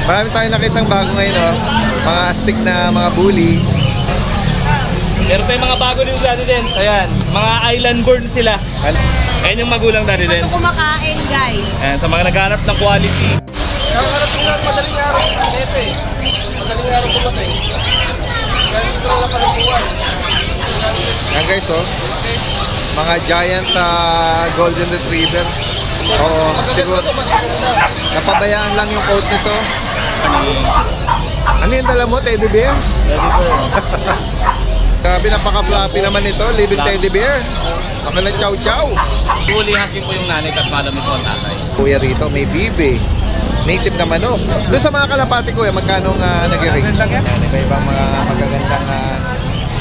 Marami tayong nakitang bago ngayon, oh. Mga astig na mga bully. Meron tayong mga bago din Daddy Dens. Ayan, mga island born sila. Ayan yung magulang Daddy Dens. Ito kumakain, guys. Ayan, sa mga naghahanap ng quality. Nakakarating lang madaling araw. Ito eh. Madaling araw pumatay. Kaya dito lang palabuhan. Yan guys, oh. Mga giant golden retriever. Oo, siguro. Napabayaan lang yung coat nito. Ano yung dala mo, teddy bear? Grabe, napaka-fluffy naman ito. Living teddy bear. Makalang chow-chow. Fully husky po yung nanay at malamig po ang tatay. Kuya rito, may bibe. Native na manok. Doon sa mga kalapati kuya, magkano nag-rate? Iba-ibang mga magagandang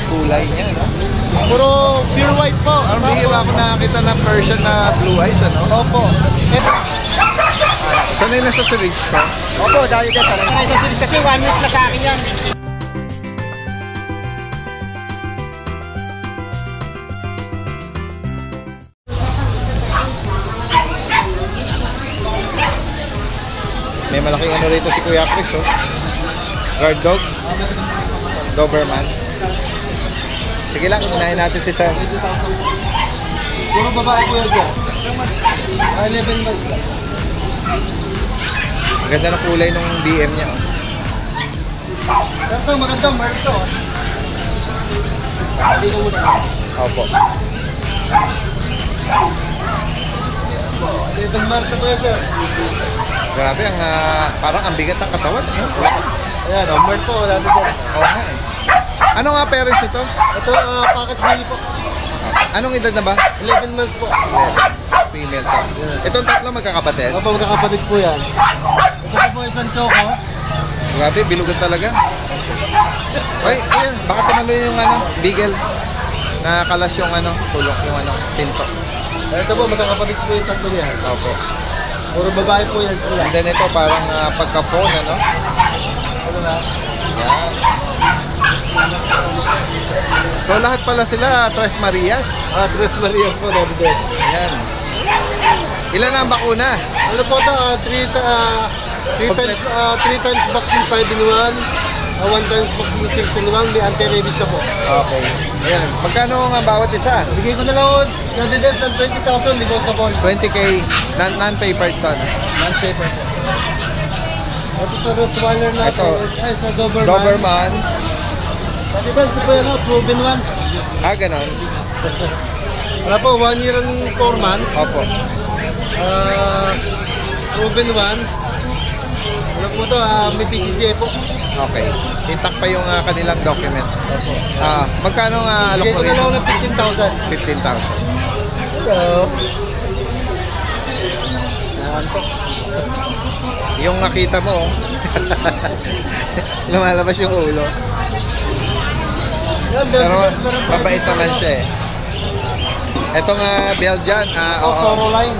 kulay niya, no? Puro pure white po. Ang bihira ako nakakita na Persian na blue eyes, ano? Opo. Sanay na sa syringe to? Opo, dahil dyan. Sanay sa syringe kasi 1 week na sa akin yan. May malaking ano rito si Kuya Chris, oh. Guard dog. Doberman. Sige lang, unahin natin si Sam. Puro babae po yan dyan. 11 months lang. Ang ganda ng kulay ng BM niya, oh. Ito, magandang mark to. Hindi ko muna. Opo. 11 months na po yan, sir. Grabe, parang ang bigat ng katawan, eh. Ayan, mark po. Wala na dyan. Oo nga, eh. Ano nga parents nito? Ito, pocket bully po. Anong edad na ba? 11 months po. Female to. Itong tatlo magkakapatid. Opo, magkakapatid po yan. Ito po isang choco. Grabe, bilugan talaga. Ay, ayan, baka tumaloy yung beagle. Nakalas yung tulok yung pinto. Ito po, magkakapatid po yung tatlo yan. Opo. Puro babae po yan. And then ito parang pagka-phone, ano? Ano na? Yan. So lahat pala sila Tres Marias. Tres Marias po, dati din. Yan. Ilan na ang bakuna? Ano po ito? 3 times vaccine 5 in 1. 1 times vaccine 6 in 1. May anti-rabies na po. Okay. Ayan. Magkano nga bawat isa? Bigay ko na lang ako. Nandidens ng 20,000. Negotiable. 20K non-papered to. Non-paper. Ito sa Rottweiler na. Ito. Ay, sa Doberman. Doberman. Nandidens po yan. Proven ones. Ganon. Wala po. 1 year and 4 months. Opo. Proven ones. Ano po ito? May PCCA po. Okay. Intact pa yung kanilang document. Opo. Magkano nga alok Bigay mo ko na rin? lang ng 15,000. 15,000. Hello. Yan po. Yung nakita mo, lumalabas yung ulo. Yan, Pero mabait naman siya eh. Etong Belgian, Soro line.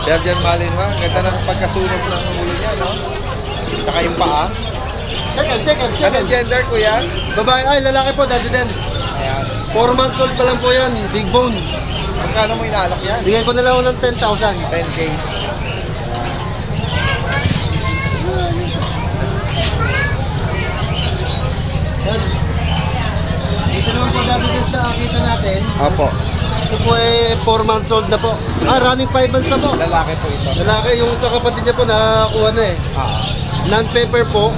Belgian Malinois. Ganda ng pagkasunog ng ulo niya, no? Saka yung paa. Second. Anong gender, kuya? Babae, ay lalaki po, dati din. Ayan. 4 months old pa lang po yan, big bone. Magkano mo inaalok yan? Bigay ko na lang ng 10,000. 10K. Yan. Dito naman po dati din sa kita natin. Opo. Ito po ay 4 months old na po. Running 5 months na po. Lalaki po ito. Lalaki, yung sa kapatid niya po nakakuha na eh. Non-paper po,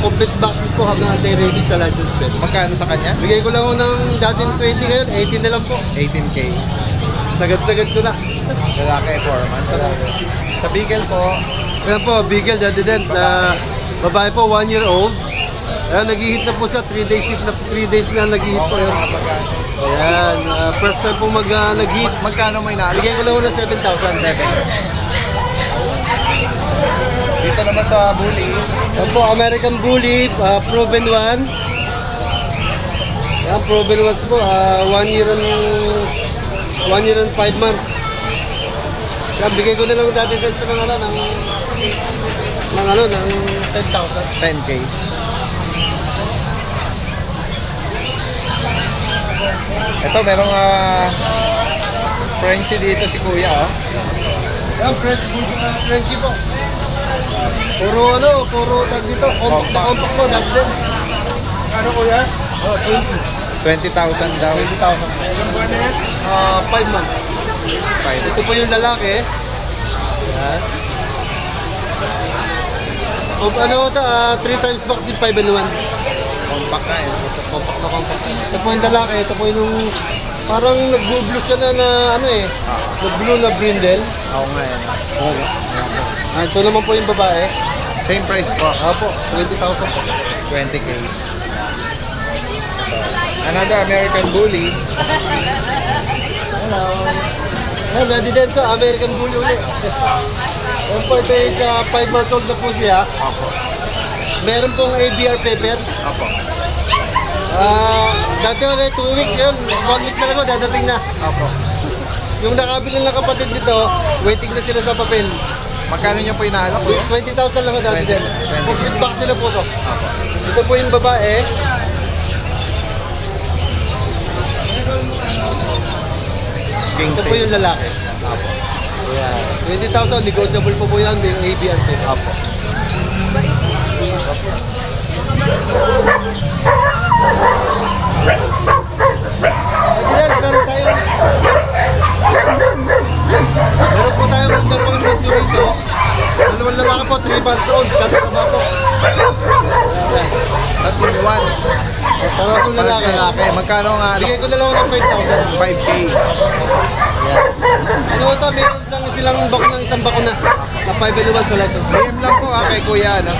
complete vaccine po hanggang anti-rabies sa license plate. Magkano sa kanya? Bigay ko lang ako ng dating 20 ngayon, 18 na lang po. 18K. Sagad-sagad ko na. Lalaki, 4 months. Sa Beagle po, Ayan po, Beagle, dati din. Sa babae po, 1 year old. Ayan, nag-hit na po siya. 3 days na nag-hit po yun. Ayan, first time po nag-hit. magkano mo inaalok? Bigay ko lang na 7,000. Dito naman sa Bully. Ayan po, American Bully, proven ones. Ayan, proven ones po. 1 year and 5 months. Ayan, bigay ko na lang dati din sa mga ng 10,000. 10K. Ito, merong Frenchie dito si Kuya, oh. Ayan, Frenchie po. Puro tag dito. Compact na compact mo, Daddy Dens. Ano kuya? 20,000 daw. 20,000. Ilang buwan na yan? 5 months. Ito po yung lalaki. Yan. Ano ito? 3 times vaccine, 5 and 1. Compact na yun. Compact na compact. Ito po yung lalaki. Ito po yung parang nag-blue siya na ano eh. Nag-blue na brindle. Oo nga yan. Ito naman po yung babae. Same price po. Opo, 20,000 po. 20K. Another American Bully. Hello. Yan, Daddy Dens, American Bully ulit. Yan po, ito is 5 months old na po siya. Opo. Meron pong ABR paper. Opo. Dati ulit, 2 weeks yun. 1 week na lang ako, dadating na. Opo. Yung nakabili ng kapatid nito, waiting na sila sa papel. Magkano niya po inaalok ko? 20,000 lang ako dati 20. din. Complete box sila po to. Opo. Ito po yung babae. King Ito po yung lalaki. Opo. Ayan. 20,000, negotiable po yan. May ABR paper. Opo. Adrian, meron po tayong dalawang sensu rito. Dalawang lalaki po, 3 months old. Katataba po. Ayan. At in one. Tawas yung Para lalaki. sa lalaki. Magkano nga ano? Bigay ko na lang ng 5,000. 5K. Ano ito, meron lang silang bako ng isang bako na 5 and 1 sa license. DM lang po kay Kuya, no?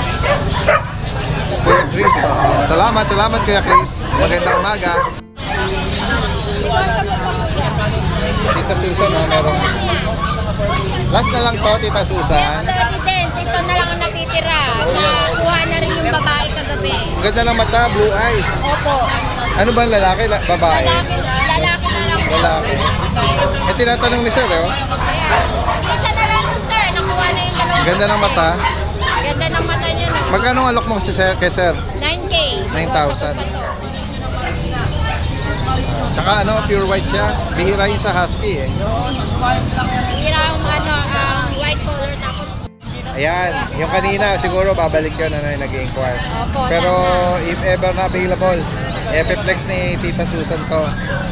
Kuya Chris. Salamat Kuya Chris. Magandang umaga. Tita Susan, meron. Last na lang to, Tita Yes, Susan. Daddy Dens. Ito na lang ang natitira. Nakuha na rin yung babae kagabi. Ang ganda ng mata, blue eyes. Opo. Ano ba ang lalaki? Babae? Lalaki na lang po. Lalaki. Eh, tinatanong ni Sir, oh. Ayan. Isa na lang to, sir. Nakuha na yung dalawang Ganda ng mata. Ganda ng mata niya, no? Magkano ang alok mo kay Sir? 9K. 9,000. Tsaka ano, pure white siya. Bihira yun sa husky, eh. Hira ang white color tapos Ayan, yung kanina siguro babalik yun na nag-inquire. Opo, Pero if ever na available, Epiplex ni Tita Susan to.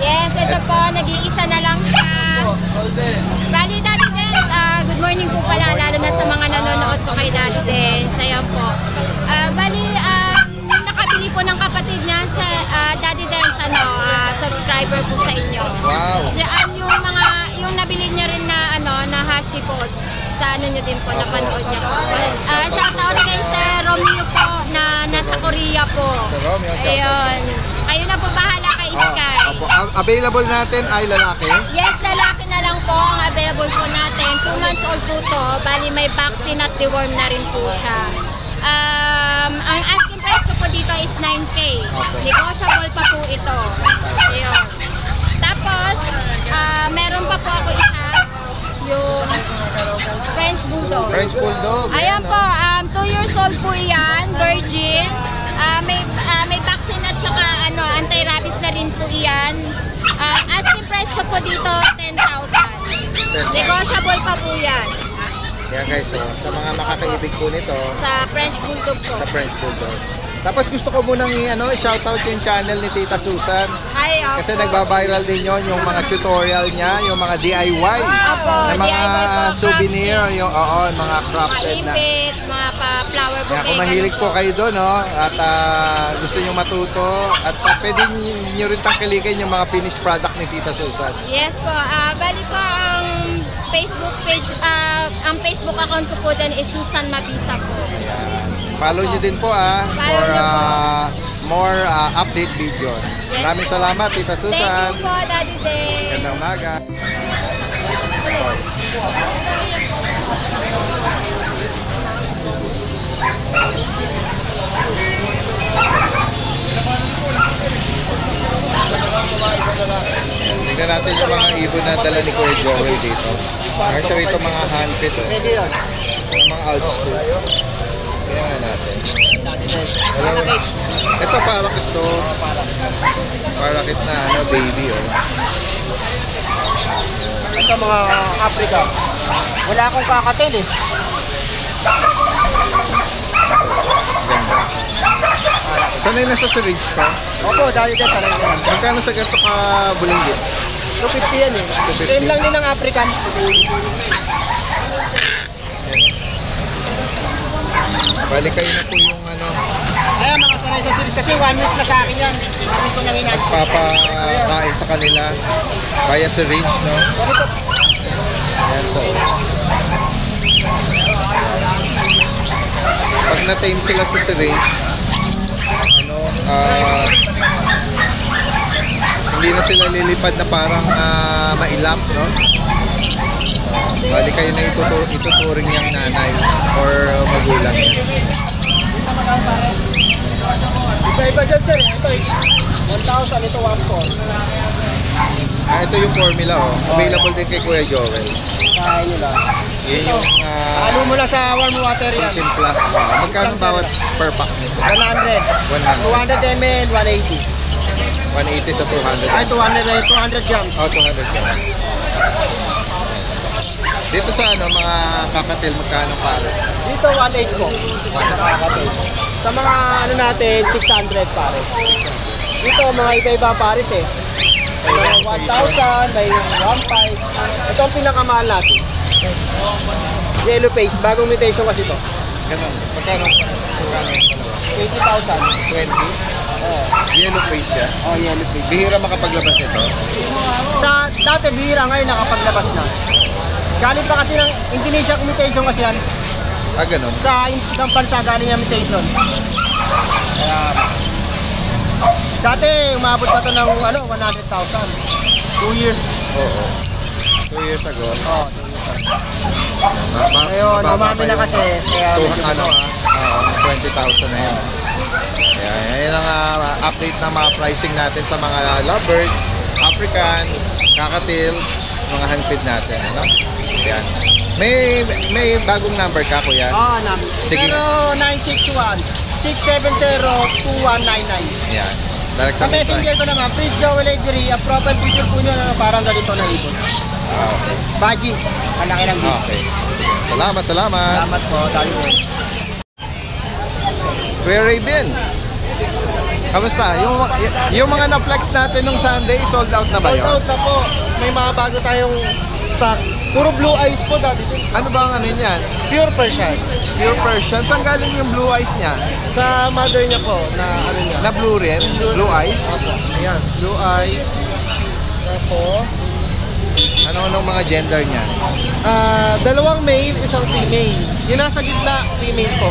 yes, ito po, nag-iisa na lang siya. Bali, Daddy Dens, good morning po pala, lalo na sa mga nanonood po kay Daddy Dens. Ayan po. Bali, nakabili po ng kapatid niya sa Daddy Dens, subscriber po sa inyo. Wow. Siyaan yung nabili niya rin na, na husky po. Sa ano niyo din po, napanood niya po. Shoutout kay Sir Romeo po, na nasa Korea po. Sir Romeo, shoutout. Ayun. Kayo na po bahala kay Sky. Opo. Ang available natin ay lalaki. Yes, lalaki na lang po ang available po natin. 2 months old po to. Bali may vaccine at deworm na rin po siya. Ang asking price ko po dito is 9K. Negotiable pa po ito. Ayun. Tapos, meron pa po ako isa. Yung French Bulldog. French Bulldog. Ayan po, 2 years old po yan, virgin. May vaccine at saka anti-rabies na rin po yan. Asking price ko po dito, 10,000. Negotiable pa po yan. Yan guys, so, sa mga makakaibig po nito, Sa French Bulldog po. sa French Bulldog. Tapos gusto ko munang i-shoutout yung channel ni Tita Susan. Ay, opo. Kasi nagba-viral din yon yung mga tutorial niya, yung mga DIY. Opo, Na mga DIY po, souvenir, yung mga crafted na. Maipit, mga flower bouquet. Kaya kung mahilig po kayo doon, no? At gusto nyo matuto, at pwede nyo rin tangkilikin yung mga finished product ni Tita Susan. Yes po, bali po ang Facebook page, ang Facebook account ko po din is Susan Mabisa po. Follow nyo din po for more update videos. Maraming salamat, Tita Susan. Thank you po, Daddy Day. Magandang umaga. Tingnan natin yung mga ibon na dala ni Kuya Joel dito. Actually, ito mga handpit. Mga Alps ko. Tingnan natin. Ito parakit to. Parakit na baby. Ito mga Africa. Wala akong kakatil eh. Sanay na sa syringe ko. Opo, dali din talaga yan. Magkano sa ganito ka bulinggit? 250 yan eh. 250. Same lang din ng African. Balik kayo na po yung ano, Ayan, mga sanay sa series. Kasi 1 week na sa akin yan. Bakit ko nang inag. papakain sa kanila via syringe, no? Ayan po. Pag na-tame sila sa syringe, ano, hindi na sila lilipad na parang mailap, no? Bali kayo na ituturing yung nanay or magulang niya. Iba-iba dyan sir. Ito 1,000, ito 1,400. Ito yung formula, oh. Available din kay Kuya Joel. Kain nyo lang. Yan yung Halo mo lang sa warm water yan. simpla. Magkano bawat per pack nito? 100. 200 ml, 180. 180 sa 200. Ay, 200 grams. Oh, 200 grams. Dito sa ano, mga kakatil, magkano pare? Dito 1.8 po. Sa mga ano natin, 600 pare. Dito mga iba-iba pares eh. May mga 1,000, may 1,500. Ito ang pinakamahal natin. Yellow face, bagong mutation kasi ito. Ganun. Magkano? Magkano yung dalawa? 80,000. 20? Oh, Yellow face siya. oh yellow face. Bihira makapaglabas ito. Sa dati bihira, ngayon nakapaglabas na. Galing pa kasi ng Indonesia mutation kasi yan. Ah, ganun. Sa ibang bansa galing yung mutation. Kaya, dati umabot pa ito ng ano, 100,000. 2 years. Oo. 2 years ago. Oh, 2 years. Ngayon, umami na kasi. Kaya medyo 20,000 na yun. Kaya yan ang update ng mga pricing natin sa mga lovebird, African, kakatil, mga handfeed natin. Ano? Yan. May bagong number ka, kuya? Ah, namin. Sige. 0961-670-2199. Yan. Direct Sa messenger ko naman, please Joel Avery, ang profile picture po nyo na parang ganito na ibon. Okay. Baji, malaki lang dito. Okay. Salamat. Salamat po, dali po. Kuya Raven, kamusta? Yung mga na-flex natin nung Sunday, sold out na ba Sold yun? out na po. May mga bago tayong stock. Puro blue eyes po dati. Ano ba ang ano niyan? Pure Persian. Pure Persian. Saan galing yung blue eyes niya? Sa mother niya po, na ano niya. Na blue rin? Blue eyes? Opo. Ayan, blue eyes. Tapos, Ano-anong mga gender niyan? dalawang male, isang female. Yung nasa gitna, female po.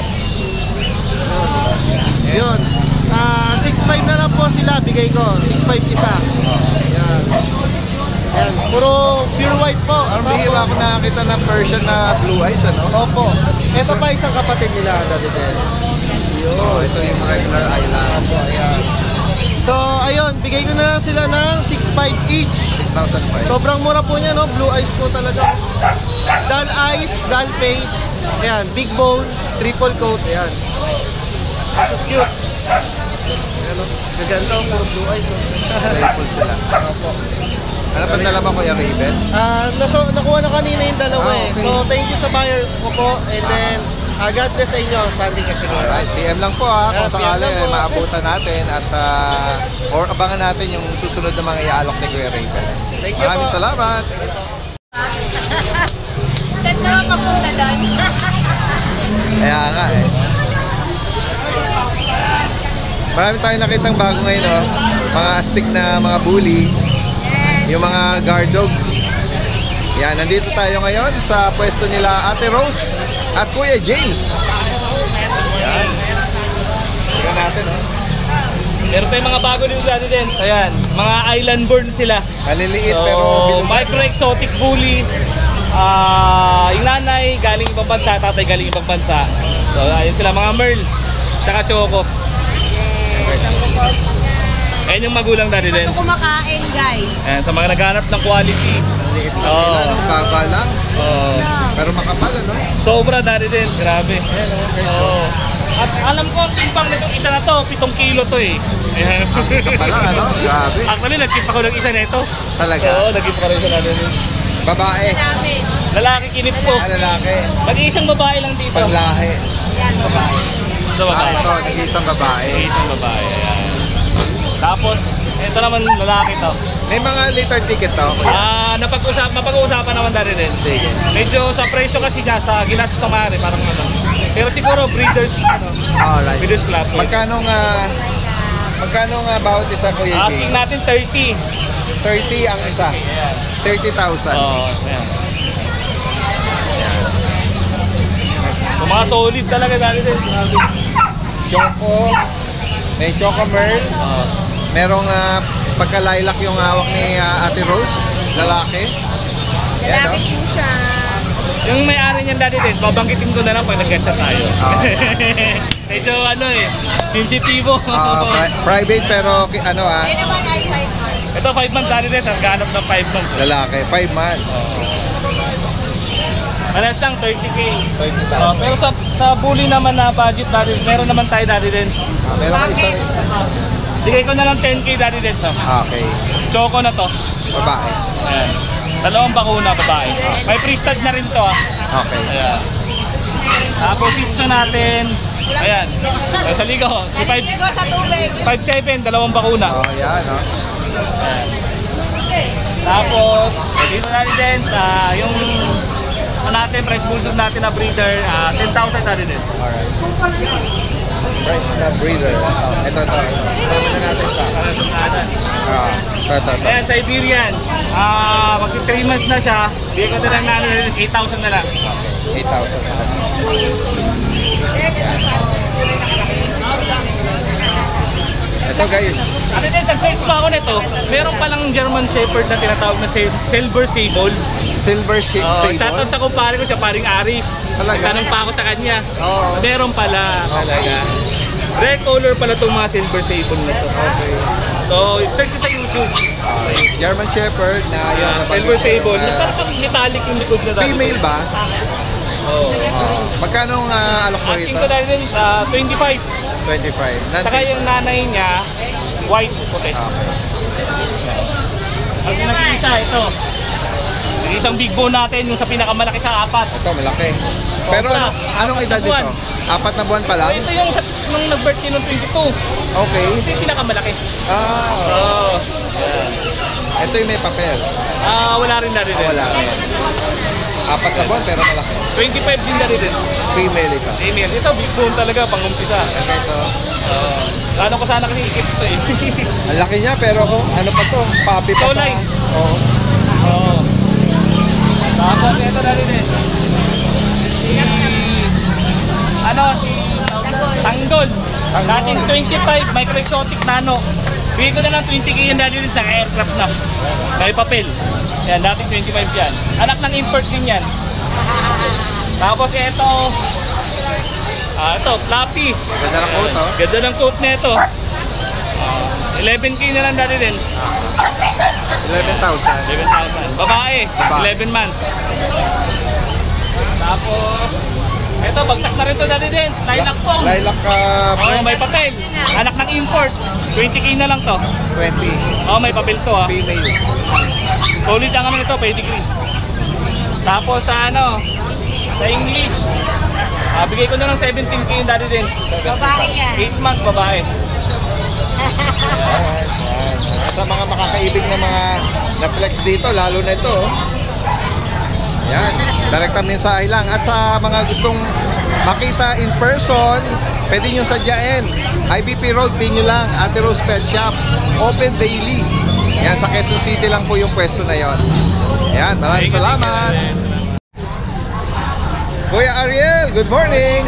Yun. 6'5 na lang po sila, bigay ko. 6'5 isa. Yan. Yan. Puro pure white po. Parang bihira ako nakakita ng Persian na blue eyes, ano? Opo. Ito pa isang kapatid nila, dati din. Oh, ito yung regular eye lang. Opo, ayan. So, ayun, bigay ko na lang sila ng 6'5 each. 6,500. Sobrang mura po niya, no? Blue eyes po talaga. Dull eyes, dull face. Ayan, big bone, triple coat. Ayan. Ito cute. Ayan, no? Gaganda, puro blue eyes. No? Playful sila. Ano pa dala mo, Kuya Raven? Nakuha na kanina yung dalawa Ah, eh. okay. So, thank you sa buyer ko po. And then, God bless sa inyo. Sunday kasi ngayon. Alright, PM lang po ha, kung PM sakali lang po. maabutan natin at or abangan natin yung susunod na mga iaalok ni Kuya Raven. Thank you Maraming po. salamat. Set naman papunta doon. Kaya nga eh. Marami tayong nakitang bago ngayon, oh. Mga astig na mga bully. Yung mga guard dogs. Yan, nandito tayo ngayon sa pwesto nila Ate Rose at Kuya James. Yan. Tingnan natin, oh. Meron tayong mga bago dito dati din. Ayan, mga island born sila. Maliliit So, pero bilog. micro-exotic bully. Yung nanay galing ibang bansa, tatay galing ibang bansa. So, ayun sila, mga Merl. Tsaka Choco. Ayan yung magulang dati din. Ito kumakain, guys. Ayan, sa mga naghanap ng quality. Maliit lang Oo. nila, no? Baba lang. Oh, Pero makapal, ano? sobra dati din, grabe. Ayan, oh, guys. Oo. At alam ko, ang timbang nitong isa na to, 7 kilo to eh. Ayan. Isa pa lang, ano? Grabe. Actually, nagkip ako ng isa nito. Talaga. Oo, nagkip ako ng isa natin. Babae. Dami. Lalaki kinip ko. Lalaki. Nag-iisang babae lang dito. Panglahi. Yan, babae. So, Ito babae. Ito, nag-iisang babae. Isang babae. Ayan. Tapos, ito naman lalaki to. May mga later ticket to, kuya. Mapag-uusapan naman dati din. Sige. Medyo sa presyo kasi niya, sa ginastos ng mare, parang ano. Pero siguro breeders, Alright. breeders club. Magkano nga bawat isa, Kuya Asking Jay? natin 30. 30 ang isa. Ayan. 30,000. Oo, ayan. So, mga solid talaga dati din. Choco. May Choco Merl. Merong pagka-lilac yung hawak ni Ate Rose. Lalaki. Yan, Lalaki no? po siya. Yung may-ari niyan dati din, babanggitin ko na lang pag nag-chat tayo. Medyo sensitibo. Private pero Yun naman ay 5 months. Ito 5 months dati din, ganap ng 5 months. lalaki. 5 months. Malas lang, 30K. 30,000. Pero sa bully naman na budget natin, meron naman tayo dati din. Meron ka isa rin. Bigay ko na lang 10K dati din sa Okay. Choco na to. Babae. Ayan. Dalawang bakuna, babae. May pre-stud na rin to Okay. Ayan. Tapos ito natin. Ayan. Ay, sa ligo. Si Ligo sa tubig. 5'7", dalawang bakuna. Oh, yan, no? Ayan. Tapos, dito natin din sa yung natin, price bulldog natin na breeder, 10,000 natin din. Alright. Right na breeder. Ito. Sama na natin ito. Ito. Ayan, Siberian. Magti 3 months na siya. Bigyan ko na lang natin 8,000 na lang. 8,000. Ito guys. Ano din, nag-search pa ako nito. Meron palang German Shepherd na tinatawag na Silver Sable. Silver Sable. Shoutout sa kumpare ko siya, paring Aris. Talaga? Tanong pa ako sa kanya. Oo. Meron pala. Talaga. Rare color pala itong mga Silver Sable na to. Okay. So, search sa YouTube. German Shepherd na yun. Silver Sable. Parang metallic yung likod na dati. Female ba? Oo. Magkano ang alok mo Asking rito? ko dahil din is 25. 25. Saka yung nanay niya, white, puti. Ang nag-iisa, ito. Isang big bone natin, yung sa pinakamalaki sa 4. Ito, malaki. Pero anong edad Buwan. dito? 4 na buwan pa lang? Ito yung nung nag-birthday nung 22. Okay. Ito yung pinakamalaki. Ah, ito yung may papel. Wala rin na rin. Wala. 4 na buwan pero malaki. 25 din na rin. Female ito. Email. Ito, big bone talaga, pang-umpisa. Ito. Ano ko sana kasi ikip ito eh. Ang laki niya pero ano pa to? Papi pa sa... Tolay. Oo. Oo. Tapos ito na rin eh. Si Tanggol. Dating 25, micro exotic nano. Bigay ko na lang 20K yan dati rin sa aircraft na. May papel. Yan, dating 25 yan. Anak ng import din yan. Tapos ito. Ito, Flappy. Ganda ng coat, oh. Ganda ng coat na ito. 11K na lang dati din. 11,000. 11,000. Babae, 11 months. Tapos, ito, bagsak na rin ito dati din. Lilac po. Lilac May papel. Anak ng import. 20K na lang to. 20. May papel to ha. Female. Solid ang ano nito, pedigree. Tapos sa sa English, bigay ko na ng 17K yung dati din. Babae yan. 8 months, babae. Sa mga makakaibig na mga na-flex dito, lalo na ito. Yan, direkta mensahe lang. At sa mga gustong makita in person, pwede nyo sadyain. IBP Road, pin nyo lang, Ate Rose Pet Shop. Open daily. Yan, sa Quezon City lang po yung pwesto na yon. Yan, maraming salamat. Kuya Ariel, good morning.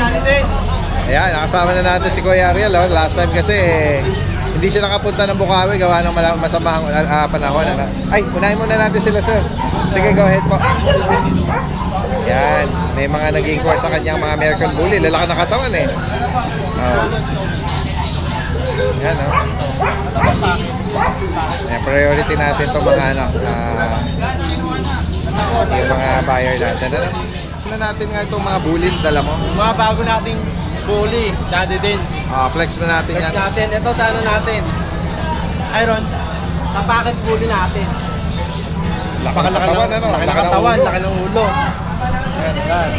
Ayan, nakasama na natin si Kuya Ariel. Oh. Last time kasi hindi siya nakapunta ng Bukawi gawa ng masamang panahon. Ay, unahin muna natin sila, sir. Sige, go ahead po. Yan, may mga nag-inquire sa kanyang mga American Bully. Lalaki na katawan eh. Oh. Yan, oh. Yan, priority natin itong mga yung mga buyer natin. Ano natin nga itong mga bully dala mo? Mga bago nating bully, Daddy Dins. Flex mo natin yan. Natin, ito sa ano natin. Iron, sa packet bully natin. Napakalaki ng Laki ng katawan, laki ng ulo. Yan.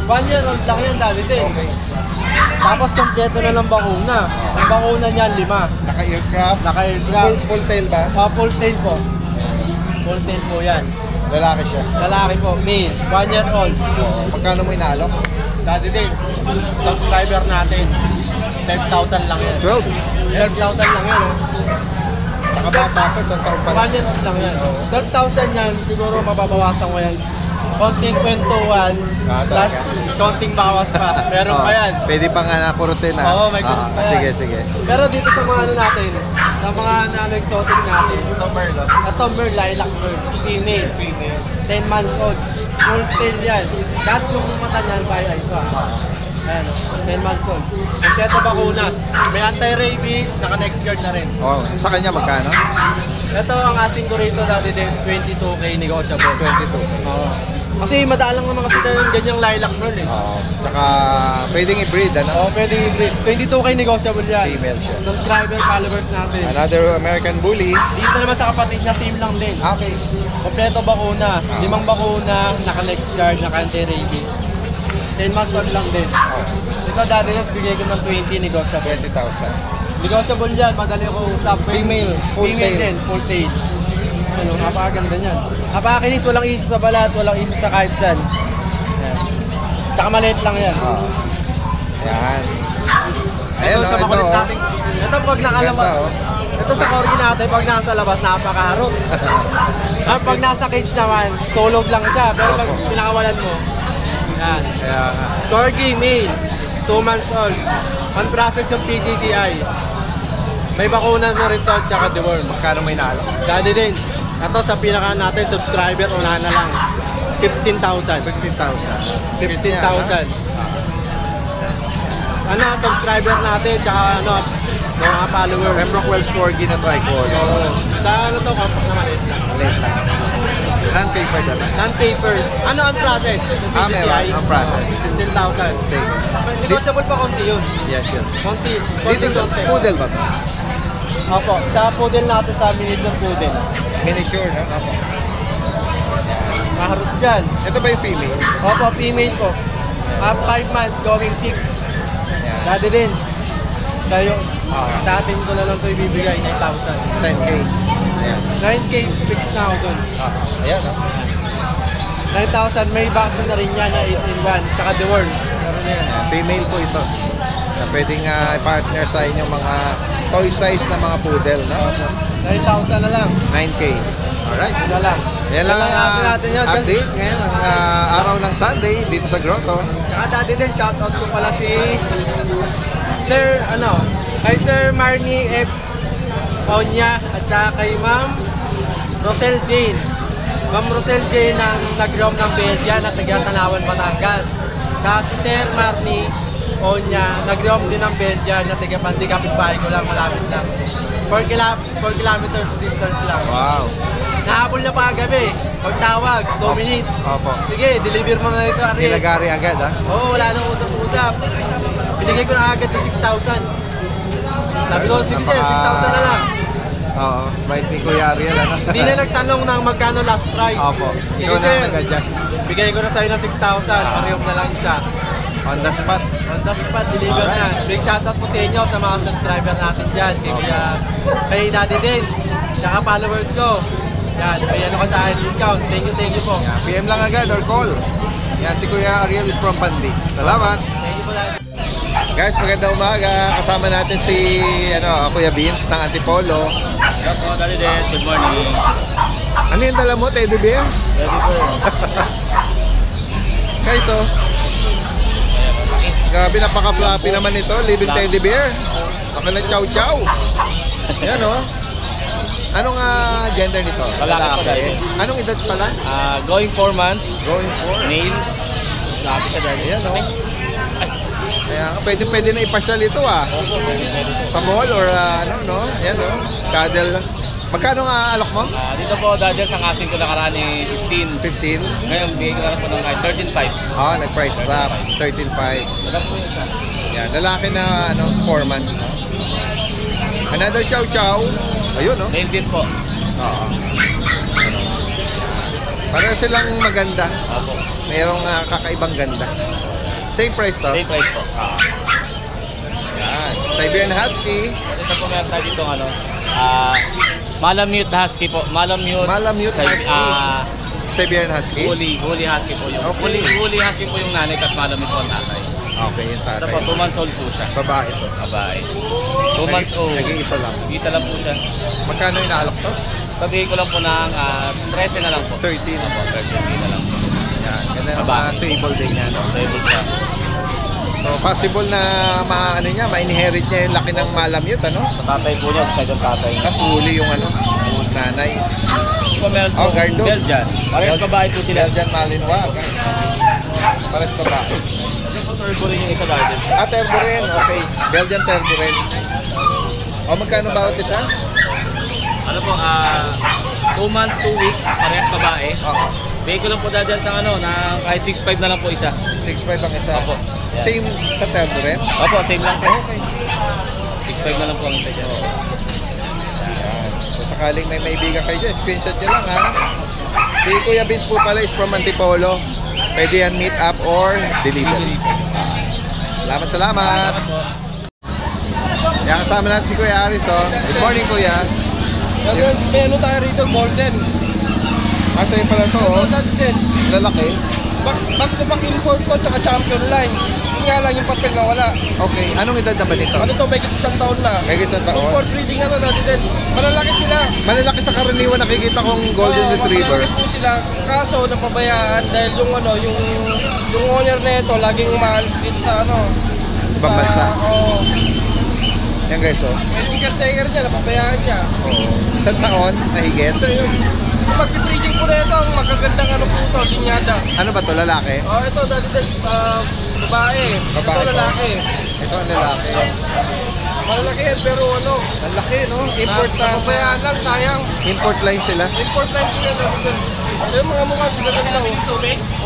1 year old, laki yan Daddy Dins. Tapos kompleto na lang bakuna. Ang bakuna niyan, 5. Naka-aircraft. Naka-aircraft. Full tail ba? Full tail po. Full tail po yan. Lalaki siya. Lalaki po, male, 1 year old. Magkano mo inaalok? Daddy Dales, subscriber natin. 12,000 lang yan. 12. 12,000 lang yan. Nakababa ka, isang taon pa. 1 year old lang yan. 12,000 yan, siguro mababawasan ko yan. Konting kwentuhan, plus konting bawas pa. Meron pa yan. Pwede pa nga na kurutin ha. Oo, may kurot pa yan. Sige, sige. Pero dito sa mga ano natin, sa mga exotic natin, ito bird, lilac bird, female, 10 months old, full tail yan. Tapos yung mata niyan, by eye pa. Ayan, 10 months old. Kompleto bakuna. May anti-rabies, naka-next guard na rin. Oh, sa kanya magkano? Ito ang asing ko rito dati din, 22K negotiable. 22. Oo. Kasi madalang naman kasi tayo yung ganyang lilac bird eh. Oo. Tsaka pwedeng i-breed, ano? Oo, pwede i-breed. 22K negotiable yan. Female siya. Subscriber, followers natin. Another American Bully. Dito naman sa kapatid niya, same lang din. Okay. Kompleto bakuna. 5 bakuna, naka-next guard, naka-anti-rabies. 10 months old lang din. Ito dati nas bigay ko ng 20, negotiable. 20,000. Negotiable yan, madali ko usap. Female, full Female tail. din, full tail. Ano, napakaganda niyan. Napakakinis, walang iso sa balat, walang iso sa kahit saan. Yan. Tsaka maliit lang yan. Ayan. Ito sa makulit oh. natin. Ito pag nakalabas. Ganda, oh. Ito sa corgi natin, pag nasa labas, napakaharot. Pag nasa cage naman, tulog lang siya. Pero pag pinakawalan mo, yan. Kaya nga. Corgi, male, 2 months old. On process yung PCCI. May bakuna na rin to, tsaka deworm. Magkano may inaalok? Daddy Dance. Ito sa pinaka natin, subscriber, unahan na lang. 15,000. 15,000. 15,000. Ano, subscriber natin, tsaka ano, mga follower. Pembroke Wells Corgi na tricolor. Oo. Sa ano to, compact na maliit lang. Late lang. Non-paper na. Non-paper. Ano ang process? Yung PCCI? Meron. Ang process. 15,000. Sige. Negotiable pa konti yun. Yes, yes. Konti. Dito sa poodle ba? Opo. Sa poodle natin, sa miniature poodle. Miniature, no? Opo. Maharot dyan. Ito ba yung female? Opo, female po. 5 months, going 6. Ayan. Daddy Dance. Sa'yo, sa atin ko na lang ito ibibigay, 9,000. 10K. Ayan. 9K, fix na ako dun. Ayan, no? 9,000, may vaccine na rin yan na 8-in-1, tsaka the world. Meron na yan. Female po ito. Na pwedeng partner sa inyong mga toy size na mga poodle, no? 9,000 na lang. 9K. Alright. Yun na lang. Yan lang ang asin natin yun. update ngayon, ang araw ng Sunday dito sa Grotto. Tsaka dati din, shoutout ko pala si Sir, kay Sir Marnie F. Onya at saka kay Ma'am Rosel Jane. Ma'am Rosel Jane ang nag-roam ng Belgian at nag-Tanawan, Batangas. Kasi Sir Marnie Onya, nag-roam din ng Belgian at nag-Pandi, kapitbahay ko lang, malapit lang. 4 kilometers distance lang. Wow. Nahabol na pa gabi. Pagtawag, 2 minutes. Opo. Sige, deliver mo na ito, Ariel. Nilagari agad, ha? Oo, wala nang usap-usap. Binigay ko na agad ng 6,000. Sabi ko, sige sir, 6,000 na lang. Oo. Bait ni Kuya Ariel, ano? Hindi na nagtanong ng magkano last price. Opo. Sige Ikaw na sir, nag-adjust. bigay ko na sa'yo ng 6,000. Parehong na lang isa. On the spot. On the spot, deliver na. Big shoutout po sa inyo sa mga subscriber natin dyan. Kay Daddy Dance, tsaka followers ko. Yan, may ano ka sa akin discount. Thank you po. Yan, PM lang agad or call. Yan, si Kuya Ariel is from Pandi. Salamat. Thank you po Daddy. Guys, magandang umaga. Kasama natin si Kuya Vince ng Antipolo. Hello po, Daddy Des. Good morning. Ano yung dala mo, teddy bear? Ready sir. Guys, oh. Grabe, napaka-floppy naman ito. Living teddy bear. Baka na chow-chow. Ayan, oh. Anong gender nito? Lalaki po, Daddy. Anong edad pala? Going 4 months. Going for. Male. Lalaki ka, Daddy. Ayan, oh. Kaya pwede na ipasyal ito, ah. Sa mall or no? Ayan, oh. Cuddle. Magkano nga alok mo? Dito po, Daddy, ang asing ko nakaraan ni 15. 15. Ngayon, bigay ko na lang po ng 13.5. Nag-price drop. 13.5. Wala po yung isa. Yan, lalaki na 4 months. No? Another chow-chow. Ayun, no? Male din po. Oo. Pareho silang maganda. Opo. Mayroong kakaibang ganda. Same price to? Same price po. Siberian Husky. Ito po meron tayo dito ano, Malamute Husky po. Malamute Malamute Husky. Siberian Husky. Woolly Husky po yung. Okay. Woolly Husky po yung nanay, tapos Malamute po ang tatay. Okay, yung Ito tatay. po, 2 months old po siya. Babae ito. Babae. 2 months old. Nag-iisa lang. Isa lang po siya. Magkano inaalok to? Sabihin ko lang po ng 13 na lang po. 13. Opo, 13 na lang po. Yan. Ganda ng Babae. mga stable din niya. No? Stable siya. So, possible na ma-inherit niya yung laki ng Malamute, ano? Sa tatay po niya, sa ng tatay. Tapos huli yung nanay. Po meron po, Guard dog. Belgian. Parehas babae po sila. Belgian Malinois. Pares babae. Kasi po turbo rin yung isa garden. Turbo rin. Okay. Belgian Turbo rin. O, magkano bawat isa? Ano po, 2 months, 2 weeks, parehas babae. Oo. Bigay ko lang po dyan sa ano, na kahit 6'5 na lang po isa. 6.5 ang isa. Opo. Same sa Turbo rin? Opo, same lang po. 6'5 na lang po ang isa dyan. Yan. So, sakaling may maibigan kayo dyan, screenshot nyo lang, ha? Si Kuya Vince po pala is from Antipolo. Pwede yan meet up or delivery. Salamat. Yan, kasama natin si Kuya Aris, oh. Good morning, Kuya. May ano tayo rito, golden. Sa'yo pala to, oh. Ito natin din. Lalaki. Back to back import ko, tsaka champion line. Yun nga lang yung papel na wala. Okay, anong edad naman ito? Ano to, may isang taon na. May isang taon. Import breeding na to natin din. Malalaki sila. Malalaki sa karaniwan nakikita kong golden Oo, retriever. malalaki po sila. Kaso, napabayaan dahil yung ano, yung owner na ito, laging umaalis dito sa ano. Ibang bansa. Oo. Yan guys, oh. Yung caretaker niya, napabayaan niya. Oo. Isang taon, nahigit. So yung pag-breeding po na ito, ang magagandang ano po ito, linyada. Ano ba to, lalaki? Oh, ito, dati babae. Babae Ito to. lalaki. Ito ang lalaki. Malalaki yan, pero ano, Ang laki, no? Import na. napabayaan lang, sayang. Import line sila. Import line sila dati. Yung mga mukha, gaganda oh.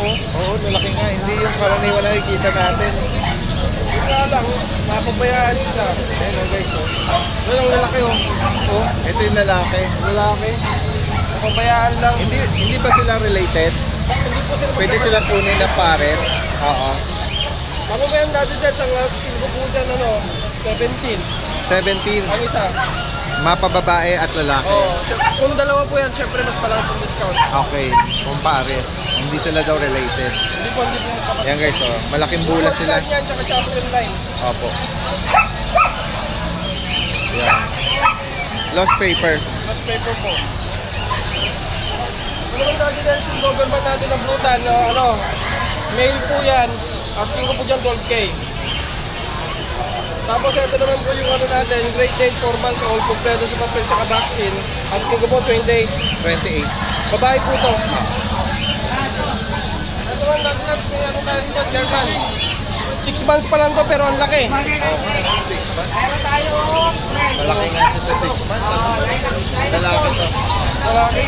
Oo, lalaki nga. Hindi yung karaniwan na nakikita natin. Yun nga lang, napabayaan sila. Ayun, oh, guys, oh. Yun ang lalaki oh. Oh, ito yung lalaki. Lalaki. Napabayaan lang. Hindi ba sila related? Hindi po sila Pwede sila kunin na pares. Oo. Ano ba yan dati dyan? Sa skill ko po dyan, ano, 17. 17. Ang isa. Mapababae at lalaki. Oh, kung dalawa po yan, syempre mas malaki pong discount. Okay, kung pares. Hindi sila daw related. Hindi po kapatid. Yan guys, oh. Malaking bulas sila. Yan, tsaka champion line. Opo. Yan. Lost paper. Mas paper po. Ano naman dati dyan, yung Doberman natin na Blutan, ano, male po yan. Asking ko po dyan 12K. Tapos ito naman po yung ano natin, Great Dane 4 months old, kompleto sa papel tsaka vaccine. Asking ko po 28. 28. Babae po to. Ito naman natin, may ano tayo dyan, German. 6 months pa lang to pero ang laki. Malaki nga ito sa 6 months. Lalaki to. Lalaki.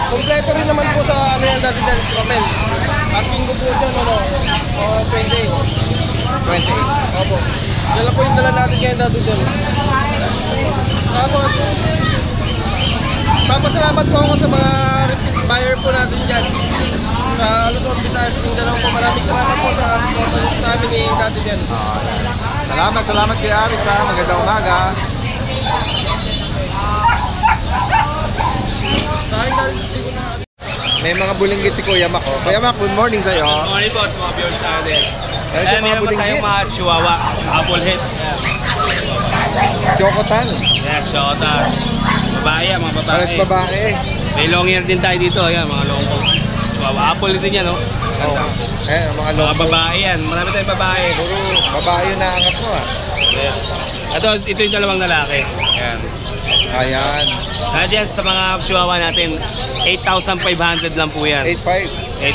Kompleto rin naman po sa ano yan dati dyan, sa papel. Asking ko po dyan, ano, 28. 28. Opo. Dala po yung dala natin ngayon dati dyan. Tapos, papasalamat po ako sa mga repeat buyer po natin dyan. Sa Luzon, Visayas, Mindanao po. Maraming salamat po sa support sa amin ni Dati Jen. Salamat kay Aris, ha. Magandang umaga. Sa akin dahil hindi ko na... May mga bulinggit si Kuya Mac, oh. Kuya Mac, good morning sa'yo. Good morning po sa mga viewers natin. Ayan siya, mga Meron po tayong bulinggit. mga chihuahua, apple head. Chocotan. Yes, shota. Babae yan, mga babae. Pares babae. May long hair din tayo dito, ayan, mga long coat. Chihuahua, apple din yan, no? Oh. Eh, mga Mga loco. babae yan, marami tayong babae. Puro babae yung naangat mo, ah. Yes. Ito yung dalawang lalaki. Ayan. Ayan. Dyan sa mga chihuahua natin, 8,500 lang po yan. 8.5.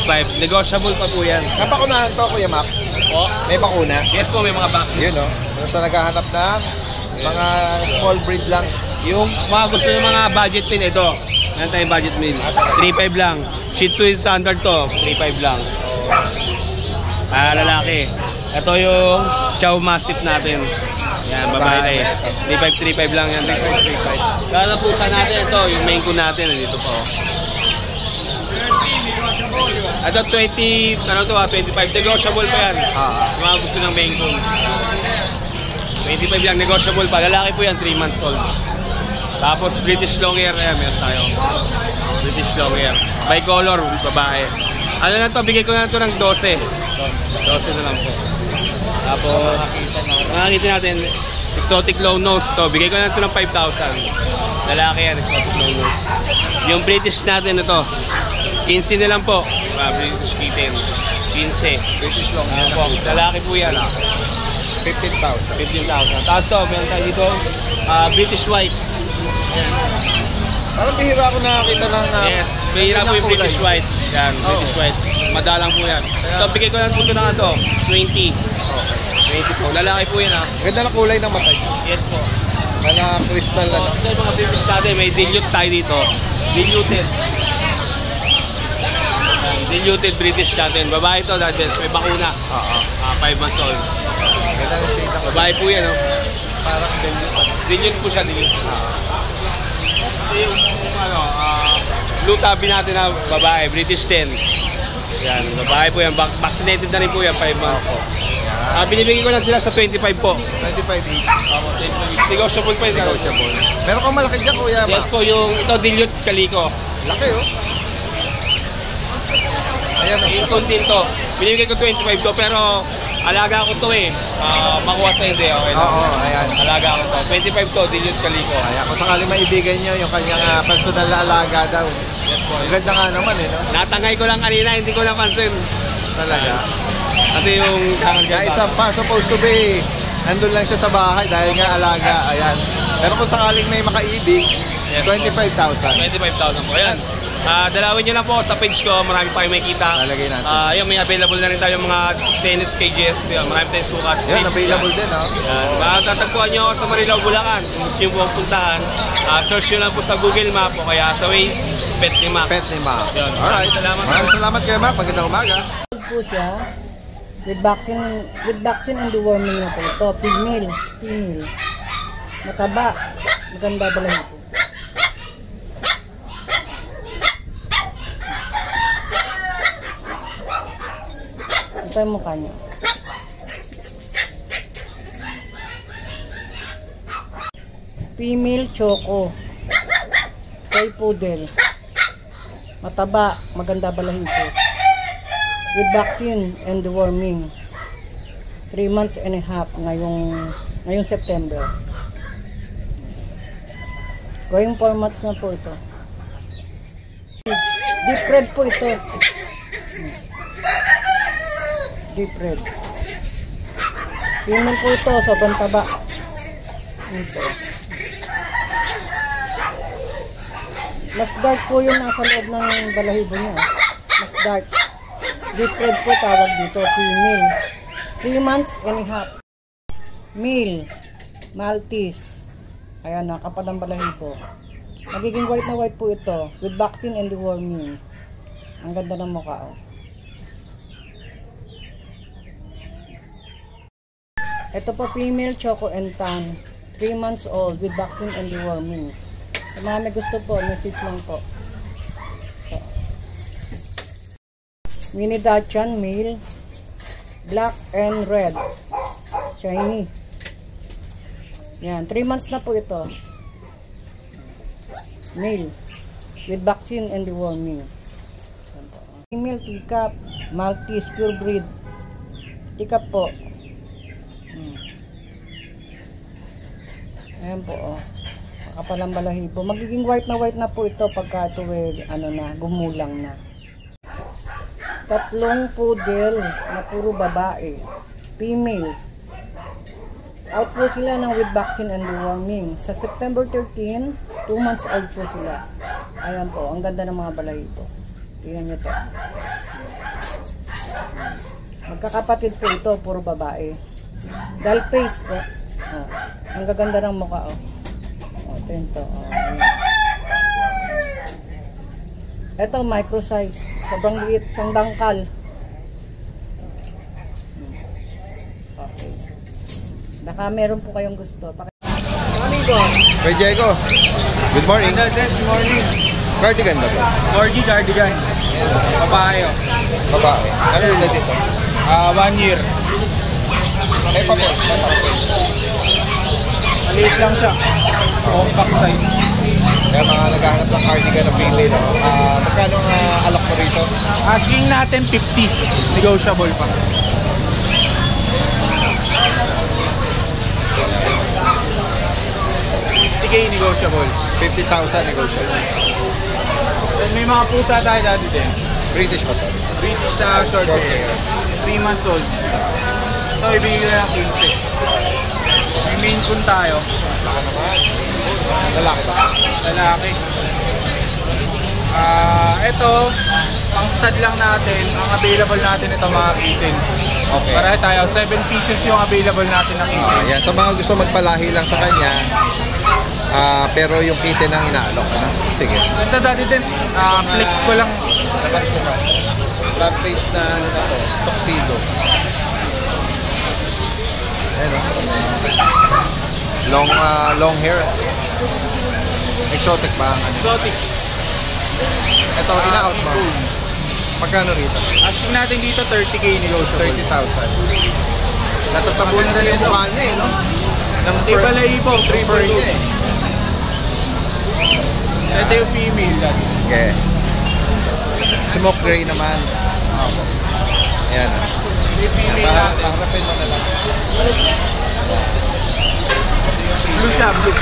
8,500. Negotiable pa po yan. Napakunahan to, Kuya Mac. Po. May bakuna. Yes po, may mga vaccine. Yun, no? Sa naghahanap ng mga small breed lang. Yung mga gusto yung mga budget pin, ito. Meron tayong budget pin. 3,500 lang. Shih Tzu standard to, 3,500 lang. Lalaki. Ito yung Chow Mastiff natin. Yan, babae. 3,500 lang yan. 3,500. Kala pusa natin ito, yung main coon natin, nandito po. Ito 20, 25, negotiable pa yan. Mga gusto ng main coon. 20,500 lang. 20,500 lang yan. 20,500. Kala pusa natin ito, yung main coon natin, nandito po. Ito 20, 25, negotiable pa yan. Mga gusto ng main coon. 20,500 lang yan. 20,500. Kala pusa natin ito, yung main coon natin, nandito po. Ito 20, 25 lang, negotiable pa. Lalaki po yan, 3 months old. Tapos British long hair, ayan, meron tayo. British long hair. Bicolor, babae. Ano na to, bigay ko na to ng 12. 12 na lang po. Tapos, nakakita natin, exotic long nose to. Bigay ko na to ng 5,000. Lalaki yan, exotic long nose. Yung British natin na to, 15 na lang po. British kitten. 15. British long hair. Po, lalaki po yan. 15,000. 15,000. Tapos to, meron tayo dito, British white. Parang bihira ako nakakita ng... Yes, bihira po yung British white. Yan, British white. Madalang po yan. So, bigay ko lang po ito ng 20. 20 po. Lalaki po yan, ha. Ganda ng kulay ng matay. Yes po. Wala crystal So, ito yung mga British natin. May dilute tayo dito. Diluted. Diluted British natin. Babae ito, Dodgers. May bakuna. 5 months old. Ganda ng shade ng Babae po yan, no? parang dilute. Dilute po siya, dilute. Ito yung, blue tabby natin na babae. British 10. Yan, babae po yan. Vaccinated na rin po yan, 5 months. Binibigay ko lang sila sa 25 po. 25 each. Negotiable po yun. Negotiable. Meron kang malaki dyan, kuya. Yes po, yung ito dilute kaliko. Laki, oh. Ayan, Yung contin to. Binibigay ko 25 to, pero alaga ko to eh. Makuha sa hindi, okay lang. Oo, ayan. Alaga ko to. 25 to, dilute kaliko. Ayan, kung sakali maibigay nyo yung kanyang personal na alaga daw. Yes po. Ang ganda nga naman, eh, no? Natangay ko lang kanina, hindi ko napansin. Talaga. Kasi yung Kaya isang pa, supposed to be, nandun lang siya sa bahay dahil nga alaga. Ayan. Pero kung sakaling may makaibig, Yes, 25,000. 25,000 po. Ayan. Dalawin nyo lang po sa page ko. Marami pa kayo makikita. Lalagay natin. Yung may available na rin tayo mga stainless cages. Yan, marami tayong sukat. Yan, available din, oh. Yan. Matatagpuan nyo ako sa Marilao, Bulacan. Kung gusto nyo po puntahan, search nyo lang po sa Google Map o kaya sa Waze, Pet ni Mac. Pet ni Mac. Yun. Alright. Salamat. Maraming salamat kayo, Mac. Magandang umaga. Po siya with vaccine and deworming na po ito. Female. Mataba. Maganda ba lang ito? Ito yung mukha niya. Female choco. Toy poodle. Mataba. Maganda balahibo. With vaccine and deworming. 3 months and a half ngayong September. Going 4 months na po ito. Deep red po ito. Deep red. Female po ito, sobrang taba. Ito. Mas dark po yung nasa loob ng balahibo niya. Mas dark. Deep red po tawag dito, female. 3 months and a half. Male, Maltese. Ayan, nakapal ang balahibo. Magiging white na white po ito with vaccine and deworming. Ang ganda ng mukha, oh. Ito po female choco and tan. 3 months old with vaccine and deworming. Kung mga may gusto po, message lang po. Ito. Mini Dachshund male, black and red, shiny. Yan, 3 months na po ito. Male, with vaccine and deworming. Female teacup, Maltese pure breed. Teacup po. Ayan po, oh. Makapalang balahibo. Magiging white na po ito pagka ito gumulang na. 3 poodle na puro babae. Female. Out po sila ng with vaccine and deworming. Sa September 13, 2 months old po sila. Ayan po, ang ganda ng mga balahibo. Tingnan nyo to. Magkakapatid po ito, puro babae. Doll face po. Oh, ang gaganda ng mukha, oh. Oh, ito yun to. Oh, ito, micro size. Sobrang liit, isang dangkal. Okay. Baka meron po kayong gusto. Morning po. Kay Diego. Good morning. Good morning. Cardigan ba ba? Corgi cardigan. Babae. Babae. Ano yung dito? 1 year. May papel. 38 lang siya. Compact size. Kaya mga naghahanap ng cardigan na female, no? Magkano ang alok mo rito? Asking natin 50. Negotiable pa. Negotiable. 50,000 negotiable. Then may mga pusa tayo dati din. British ba to? British na short hair. 3 months old. Ito, ibigay ko na ng 15. May main coon tayo. Baka naman. Lalaki ba? Lalaki. Ito, pang stud lang natin. Ang available natin ito mga kittens. Okay. Para tayo, 7 pieces yung available natin na kittens. Yan, sa mga gusto magpalahi lang sa kanya, pero yung kitten ang inaalok. Ano? Sige. Ito dati din, flex ko lang. Labas ko pa. Flat face na ano na to, tuxedo. Ayan, long hair. Exotic ba ang ano? Exotic. Ito, ina-out mo. Magkano rito? Asking natin dito 30k negotiable. 30,000. Natatabunan na rin yung mukha niya, eh, no? Ng Di pala ibo, 3 fur niya, eh. Ito yung female dati. Okay. Smoke gray naman. Ayan. Yung female natin. Paharapin mo na lang. Blue siya, blue.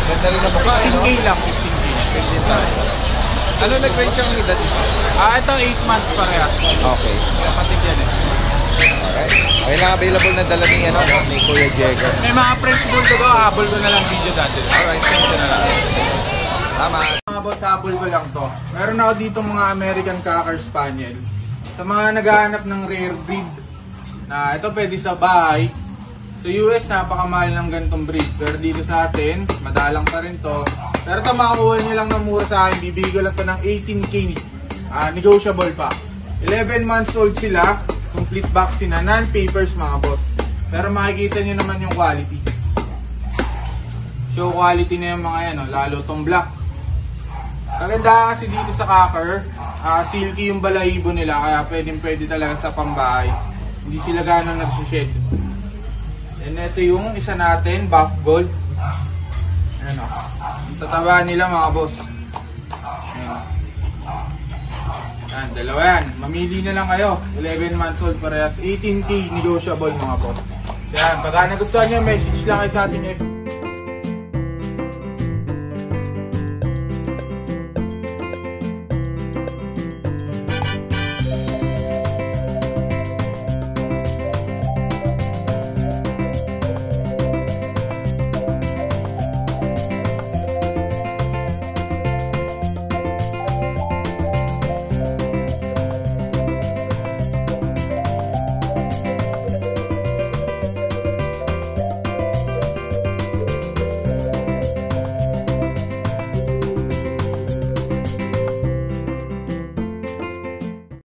Ganda rin ang mukha, eh, no? 15k lang, 15k. 15,000. Ano nag-range ang edad ito? Ito 8 months parehas. Okay. Kapatid yan eh. Alright. Okay lang, available na dala ni, ano, no? Ni Kuya Diego. May mga French bulldog ko, habol ko na lang video dati. Alright, Send ko na lang. Tama. Mga boss, habol ko lang to. Meron ako dito mga American Cocker Spaniel. Sa mga naghahanap ng rare breed, na ito pwede sa bahay. Sa US, napakamahal ng ganitong breed. Pero dito sa atin, madalang pa rin to. Pero ito, makakuha nyo lang ng mura sa akin. Bibigay ko lang to ng 18k. Negotiable pa. 11 months old sila. Complete vaccine na. Non-papers mga boss. Pero makikita nyo naman yung quality. Show quality na yung mga yan. Lalo tong black. Kaganda kasi dito sa Cocker, silky yung balahibo nila. Kaya pwede talaga sa pambahay. Hindi sila gano'ng nagsished. And ito yung isa natin, buff gold. Ayan o. Ang tataba nila mga boss. Ayan o. Ayan, dalawa yan. Mamili na lang kayo. 11 months old parehas. 18k negotiable mga boss. Ayan, pagka nagustuhan nyo, message lang kayo sa ating